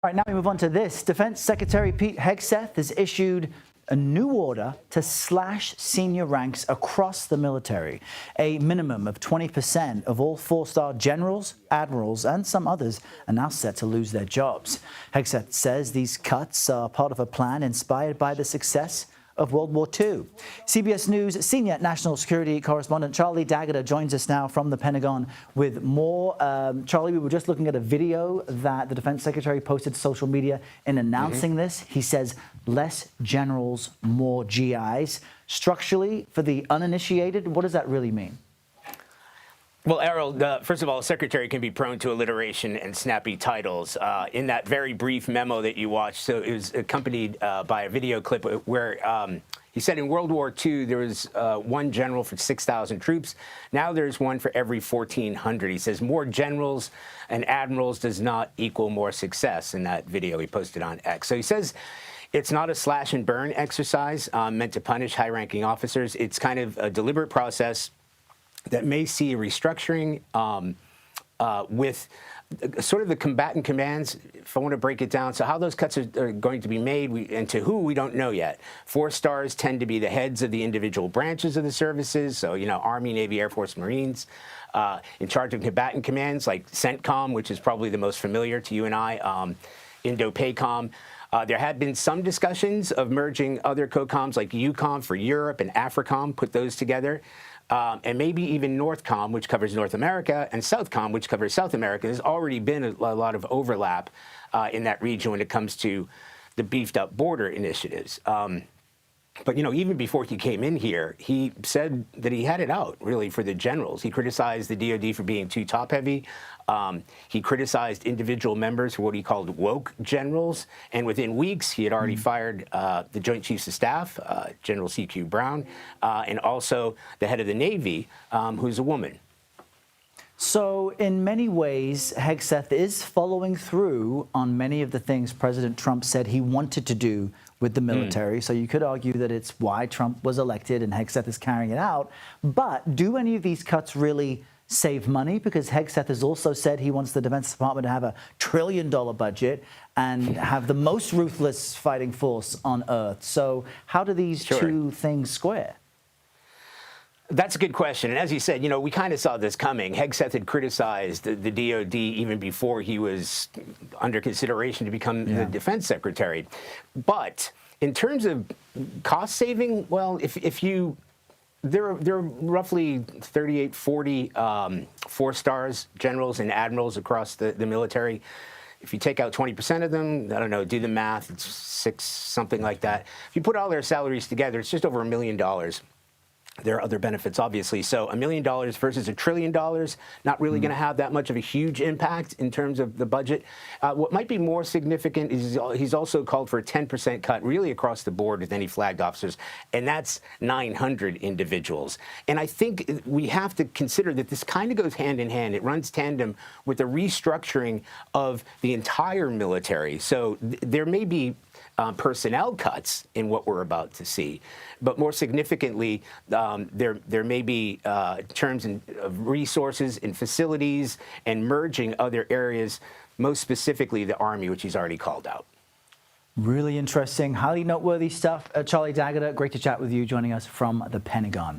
All right, now we move on to this. Defense Secretary Pete Hegseth has issued a new order to slash senior ranks across the military. A minimum of 20% of all four-star generals, admirals, and some others are now set to lose their jobs. Hegseth says these cuts are part of a plan inspired by the success of World War II. CBS News senior national security correspondent Charlie D'Agata joins us now from the Pentagon with more. Charlie, we were just looking at a video that the defense secretary posted to social media in announcing this. He says less generals, more GIs. Structurally, for the uninitiated, what does that really mean? Well, Errol, first of all, the secretary can be prone to alliteration and snappy titles. In that very brief memo that you watched, so it was accompanied by a video clip where he said in World War II there was one general for 6,000 troops. Now there's one for every 1,400. He says more generals and admirals does not equal more success in that video he posted on X. So he says it's not a slash and burn exercise meant to punish high-ranking officers. It's kind of a deliberate process that may see a restructuring with sort of the combatant commands, if I want to break it down. So how those cuts are going to be made and to who, we don't know yet. 4 stars tend to be the heads of the individual branches of the services. So, you know, Army, Navy, Air Force, Marines. In charge of combatant commands like CENTCOM, which is probably the most familiar to you and I, INDOPACOM. There had been some discussions of merging other COCOMs like EUCOM for Europe and AFRICOM, put those together. And maybe even NORTHCOM, which covers North America, and SOUTHCOM, which covers South America. There's already been a lot of overlap in that region when it comes to the beefed-up border initiatives. But, you know, even before he came in here, he said that he had it out, really, for the generals. He criticized the DOD for being too top-heavy. He criticized individual members for what he called woke generals. And within weeks, he had already fired the Joint Chiefs of Staff, General C.Q. Brown, and also the head of the Navy, who's a woman. So in many ways, Hegseth is following through on many of the things President Trump said he wanted to do with the military. So you could argue that it's why Trump was elected and Hegseth is carrying it out. But do any of these cuts really save money? Because Hegseth has also said he wants the Defense Department to have a $1 trillion budget and have the most ruthless fighting force on Earth. So how do these two things square? That's a good question. And as you said, you know, we kind of saw this coming. Hegseth had criticized the DOD even before he was under consideration to become the defense secretary. But in terms of cost saving, well, there are roughly 38, 40 4 stars, generals and admirals across the military. If you take out 20% of them, I don't know, do the math, it's 6, something like that. If you put all their salaries together, it's just over $1 million. There are other benefits, obviously. So $1 million versus $1 trillion, not really going to have that much of a huge impact in terms of the budget. What might be more significant is he's also called for a 10% cut really across the board with any flagged officers, and that's 900 individuals. And I think we have to consider that this kind of goes hand in hand. It runs tandem with the restructuring of the entire military. So there may be personnel cuts in what we're about to see. But more significantly, there may be terms of resources and facilities and merging other areas, most specifically the Army, which he's already called out. Really interesting, highly noteworthy stuff. Charlie D'Agata, great to chat with you, joining us from the Pentagon.